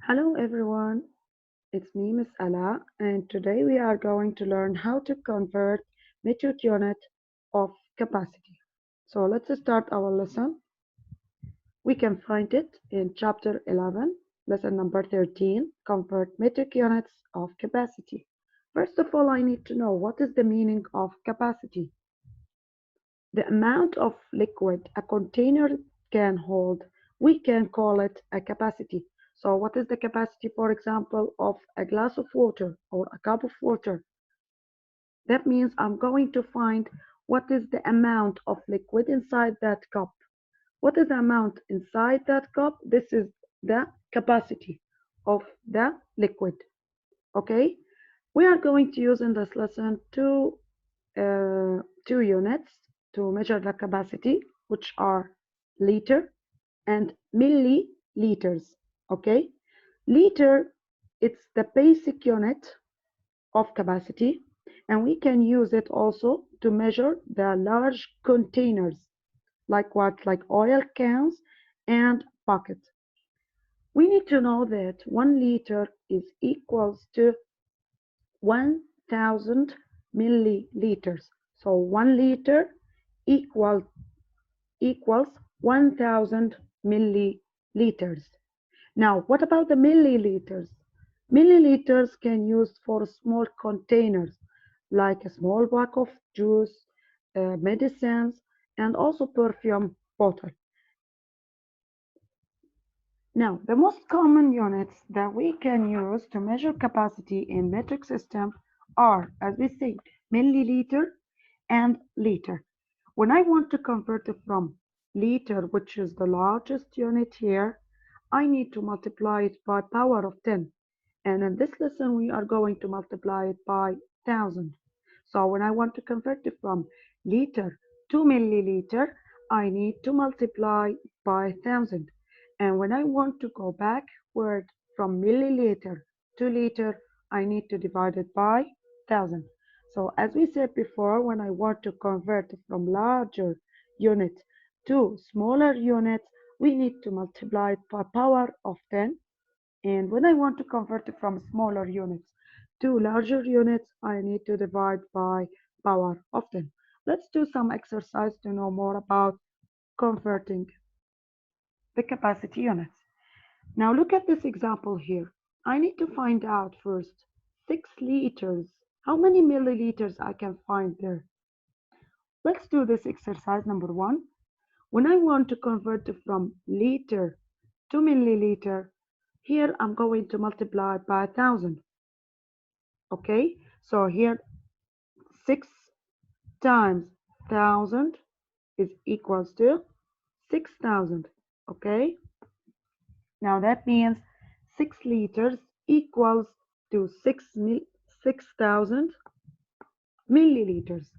Hello everyone, it's me Miss Ella and today we are going to learn how to convert metric unit of capacity. So let's start our lesson. We can find it in chapter 11, lesson number 13, convert metric units of capacity. First of all, I need to know what is the meaning of capacity. The amount of liquid a container can hold, we can call it a capacity. So what is the capacity, for example, of a glass of water or a cup of water? That means I'm going to find what is the amount of liquid inside that cup. What is the amount inside that cup? This is the capacity of the liquid. Okay? We are going to use in this lesson two units to measure the capacity, which are liter and milliliters. Okay, liter, it's the basic unit of capacity, and we can use it also to measure the large containers, like what, like oil cans and buckets. We need to know that 1 liter is equals to 1000 milliliters. So 1 liter equal, equals 1000 milliliters. Now, what about the milliliters? Milliliters can use for small containers like a small bag of juice, medicines, and also perfume bottle. Now, the most common units that we can use to measure capacity in metric system are, as we said, milliliter and liter. When I want to convert it from liter, which is the largest unit here, I need to multiply it by power of 10. And in this lesson, we are going to multiply it by 1000. So when I want to convert it from liter to milliliter, I need to multiply by 1000. And when I want to go backward from milliliter to liter, I need to divide it by 1000. So as we said before, when I want to convert from larger units to smaller units, we need to multiply it by power of 10. And when I want to convert it from smaller units to larger units, I need to divide by power of 10. Let's do some exercise to know more about converting the capacity units. Now look at this example here. I need to find out first 6 liters. How many milliliters I can find there? Let's do this exercise number 1. When I want to convert it from liter to milliliter, here I'm going to multiply by 1000. Okay, so here 6 times 1000 is equals to 6000. Okay, now that means 6 liters equals to 6000 milliliters.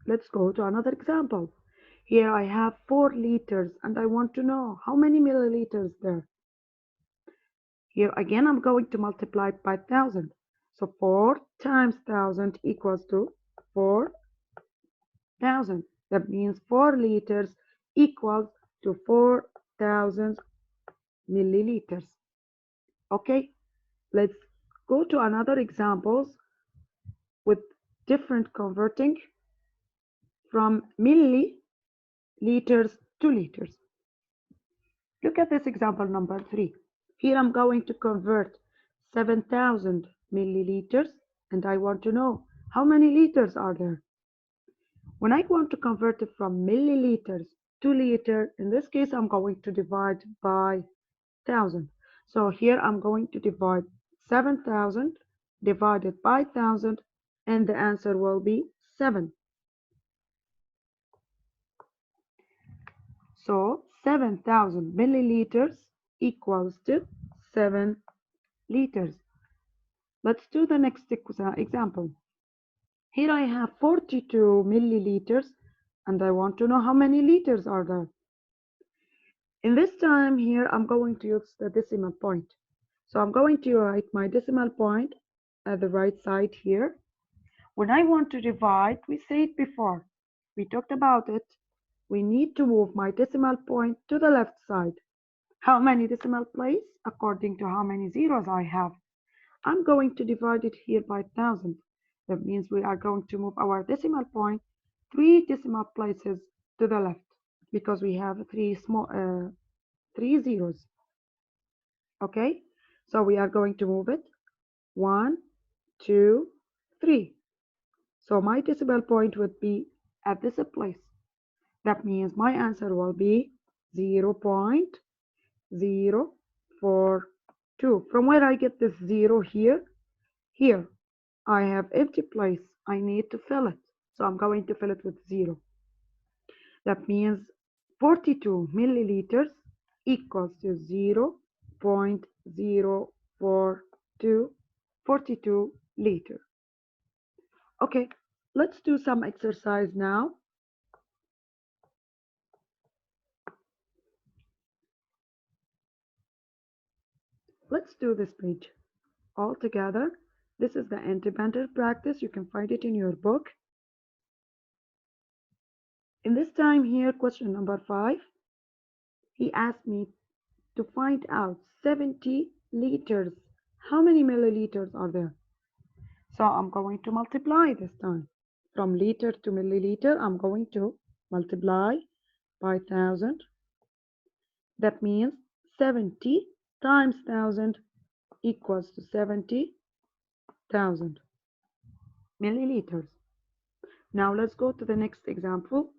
Let's go to another example. Here I have 4 liters and I want to know how many milliliters there. Here again I'm going to multiply it by 1000. So 4 times 1000 equals to 4,000. That means 4 liters equals to 4000 milliliters. Okay, let's go to another examples with different converting from milliliters to liters. Look at this example number 3. Here I'm going to convert 7000 milliliters and I want to know how many liters are there. When I want to convert it from milliliters to liter, in this case I'm going to divide by 1000. So here I'm going to divide 7000 divided by 1000 and the answer will be 7. So 7000 milliliters equals to 7 liters. Let's do the next example. Here I have 42 milliliters and I want to know how many liters are there. In this time here, I'm going to use the decimal point. So I'm going to write my decimal point at the right side here. When I want to divide, we said before, we talked about it, we need to move my decimal point to the left side. How many decimal place? According to how many zeros I have. I'm going to divide it here by 1000. That means we are going to move our decimal point 3 decimal places to the left because we have three zeros. Okay, so we are going to move it 1, 2, 3. So my decimal point would be at this place. That means my answer will be 0.042. From where I get this 0 here? Here, I have empty place. I need to fill it. So I'm going to fill it with 0. That means 42 milliliters equals to 0.042 liter. Okay, let's do some exercise now. Let's do this page all together. This is the independent practice. You can find it in your book. In this time here, question number 5, he asked me to find out 70 liters. How many milliliters are there? So I'm going to multiply this time. From liter to milliliter, I'm going to multiply by 1000. That means 70 times 1000 equals to 70,000 milliliters. Now let's go to the next example.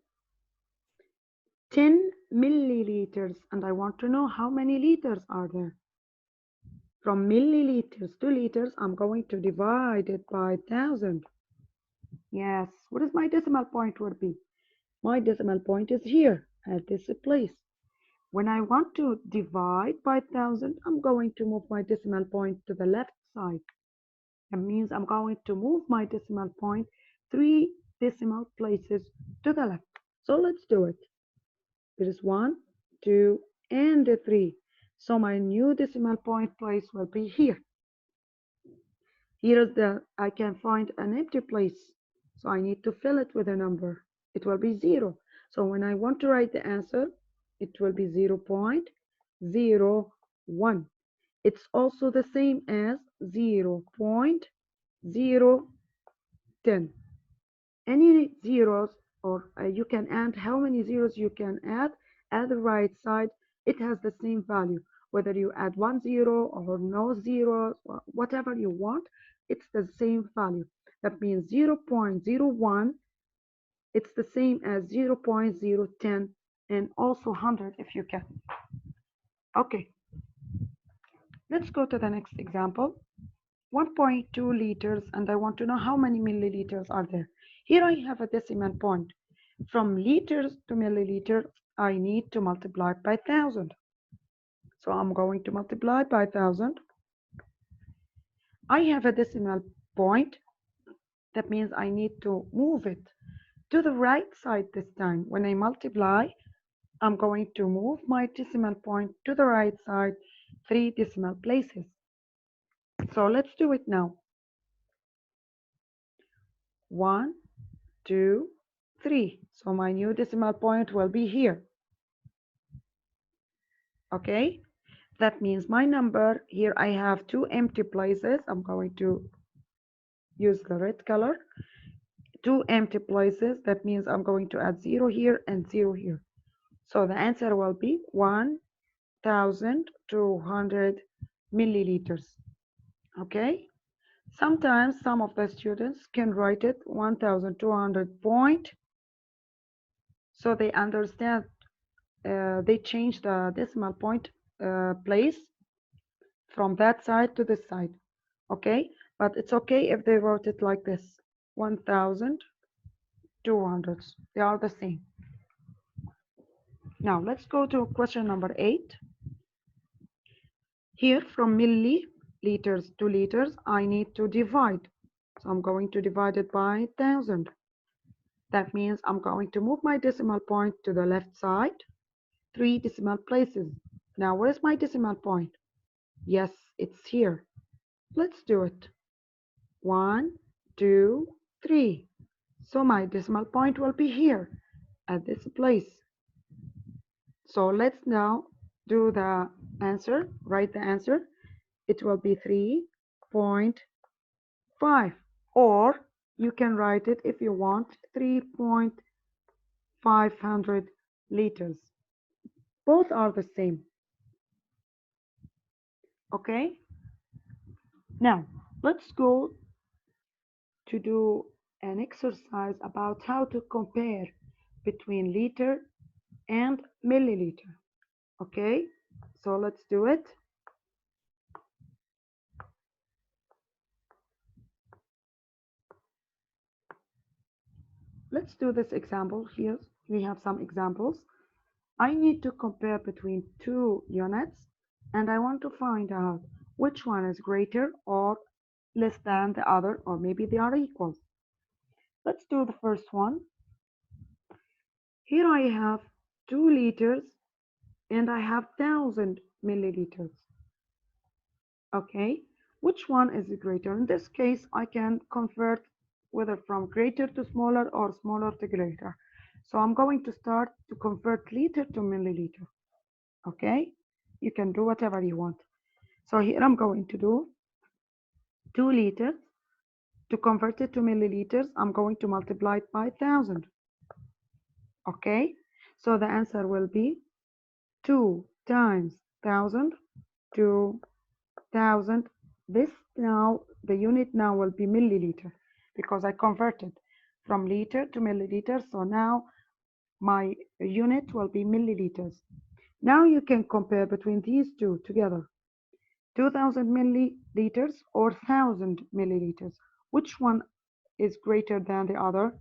10 milliliters, and I want to know how many liters are there. From milliliters to liters, I'm going to divide it by 1000. Yes, what is my decimal point would be? My decimal point is here at this place. When I want to divide by 1000, I'm going to move my decimal point to the left side. That means I'm going to move my decimal point 3 decimal places to the left. So let's do it. There is 1, 2, and 3. So my new decimal point place will be here. Here is I can find an empty place. So I need to fill it with a number. It will be 0. So when I want to write the answer, it will be 0.01. It's also the same as 0.010. Any zeros, or you can add how many zeros you can add at the right side, it has the same value. Whether you add 1 0 or no zeros, or whatever you want, it's the same value. That means 0.01, it's the same as 0.010, and also 100 if you can. Okay, let's go to the next example. 1.2 liters, and I want to know how many milliliters are there. Here I have a decimal point. From liters to milliliter, I need to multiply by 1000. So I'm going to multiply by 1000. I have a decimal point. That means I need to move it to the right side this time. When I multiply, I'm going to move my decimal point to the right side 3 decimal places. So let's do it now. 1, 2, 3. So my new decimal point will be here. Okay, that means my number here, I have 2 empty places. I'm going to use the red color. 2 empty places. That means I'm going to add 0 here and 0 here. So the answer will be 1200 milliliters. Okay, sometimes some of the students can write it 1200 point, so they understand. They change the decimal point place from that side to this side. Okay, but it's okay if they wrote it like this, 1200. They are the same. Now let's go to question number 8. Here, from milliliters to liters, I need to divide. So I'm going to divide it by 1000. That means I'm going to move my decimal point to the left side 3 decimal places. Now where is my decimal point? Yes, it's here. Let's do it. 1, 2, 3. So my decimal point will be here at this place. So let's now do the answer, write the answer. It will be 3.5, or you can write it if you want 3.500 liters. Both are the same. Okay, now let's go to do an exercise about how to compare between liter and milliliter. Okay, so let's do it. Let's do this example. Here we have some examples. I need to compare between two units, and I want to find out which one is greater or less than the other, or maybe they are equal. Let's do the first one. Here I have 2 liters and I have 1000 milliliters. Okay, which one is greater? In this case, I can convert whether from greater to smaller or smaller to greater. So I'm going to start to convert liter to milliliter. Okay, you can do whatever you want. So here I'm going to do 2 liters. To convert it to milliliters, I'm going to multiply it by 1000. Okay, so the answer will be 2 times 1000 to 1000. This now, the unit now will be milliliter because I converted from liter to milliliter. So now my unit will be milliliters. Now you can compare between these two together. 2000 milliliters or 1000 milliliters. Which one is greater than the other? Of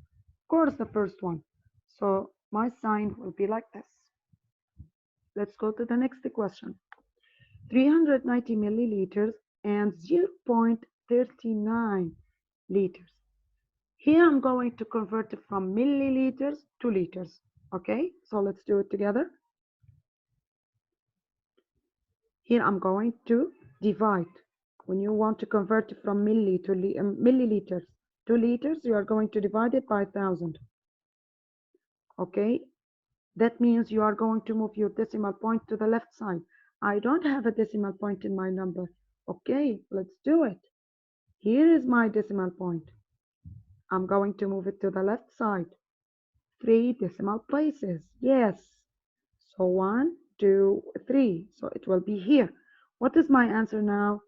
course, the first one. So my sign will be like this. Let's go to the next question. 390 milliliters and 0.39 liters. Here I'm going to convert it from milliliters to liters. Okay, so let's do it together. Here I'm going to divide. When you want to convert it from milliliters to liters, you are going to divide it by 1000. Okay, that means you are going to move your decimal point to the left side. I don't have a decimal point in my number. Okay, let's do it. Here is my decimal point. I'm going to move it to the left side. 3 decimal places. Yes. So 1, 2, 3. So it will be here. What is my answer now?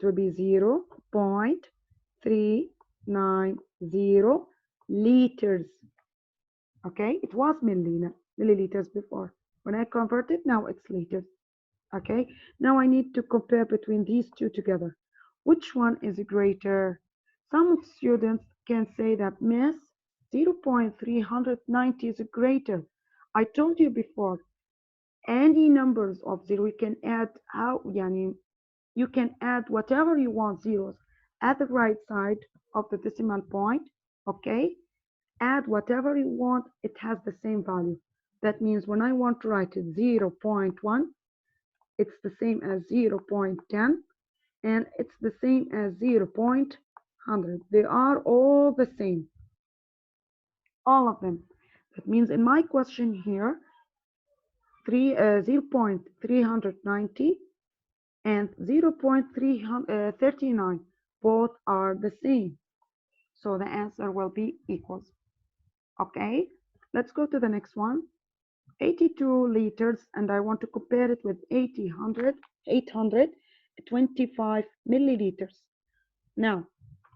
It will be 0.390 liters. Okay, it was milliliters before. When I convert it, now it's liters. Okay, now I need to compare between these two together. Which one is greater? Some students can say that Miss 0.390 is greater. I told you before, any numbers of zero you can add how yani, you can add whatever you want zeros at the right side of the decimal point. Okay, add whatever you want, it has the same value. That means when I want to write it 0.1, it's the same as 0.10, and it's the same as 0.100. They are all the same, all of them. That means in my question here, 0.390 and 0.339 both are the same. So the answer will be equals. Okay, let's go to the next one. 82 liters, and I want to compare it with 825 milliliters. Now,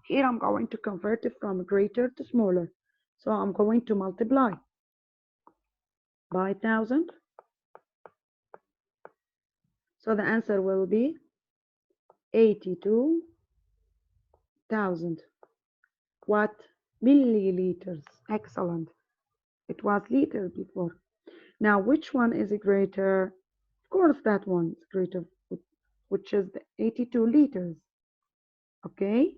here I'm going to convert it from greater to smaller. So I'm going to multiply by 1000. So the answer will be 82,000. What? Milliliters. Excellent. It was liter before. Now, which one is greater? Of course, that one is greater, which is the 82 liters. Okay.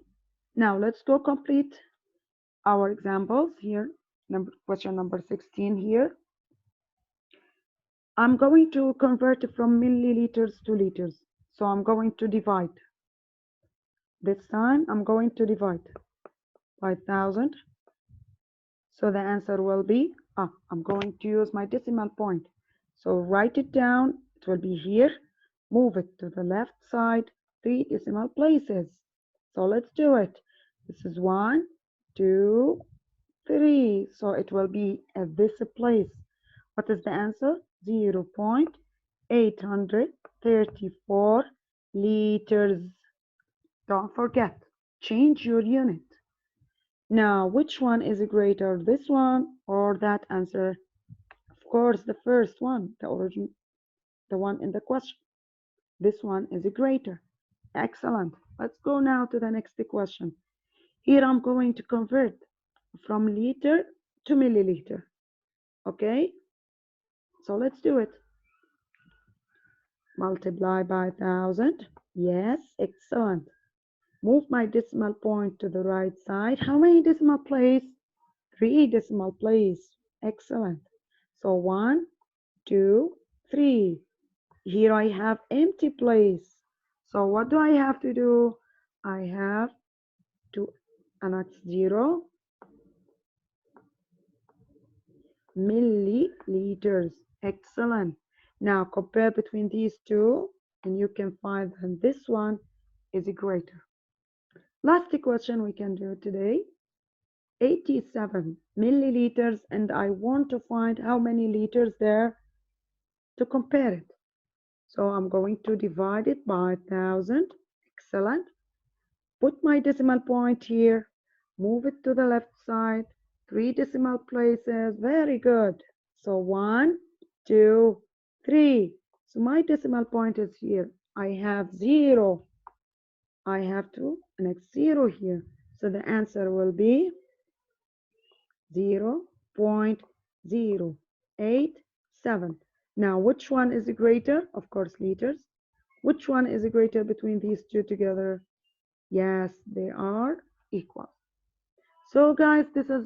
Now, let's go complete our examples here. Question number 16 here. I'm going to convert it from milliliters to liters. So I'm going to divide. This time I'm going to divide by 1000. So the answer will be, I'm going to use my decimal point. So write it down It will be here. Move it to the left side, 3 decimal places. So let's do it. This is 1, 2, 3. So it will be at this place. What is the answer? 0.834 liters. Don't forget, change your unit. Now, which one is greater, this one or that answer? Of course, the first one, the one in the question. This one is greater. Excellent. Let's go now to the next question. Here I'm going to convert from liter to milliliter. Okay? So let's do it. Multiply by 1,000. Yes, excellent. Move my decimal point to the right side. How many decimal places? 3 decimal places. Excellent. So 1, 2, 3. Here I have empty place. So what do I have to do? I have to annex 0 milliliters. Excellent. Now compare between these two and you can find that this one is greater. Last question we can do today. 87 milliliters, and I want to find how many liters there to compare it. So I'm going to divide it by 1,000. Excellent. Put my decimal point here. Move it to the left side. 3 decimal places. Very good. So 1, 2, 3. So my decimal point is here. I have 0. I have to next 0 here. So the answer will be 0.087. Now, which one is greater? Of course, liters. Which one is greater between these two together? Yes, they are equal. So, guys, this is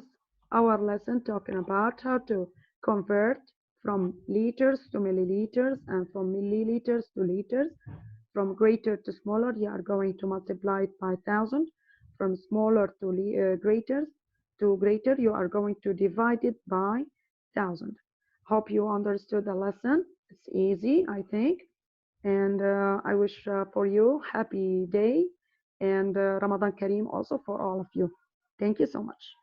our lesson talking about how to convert from liters to milliliters and from milliliters to liters. From greater to smaller, you are going to multiply it by 1,000. From smaller to greater, you are going to divide it by 1,000. Hope you understood the lesson. It's easy, I think. And I wish for you happy day and Ramadan Kareem also for all of you. Thank you so much.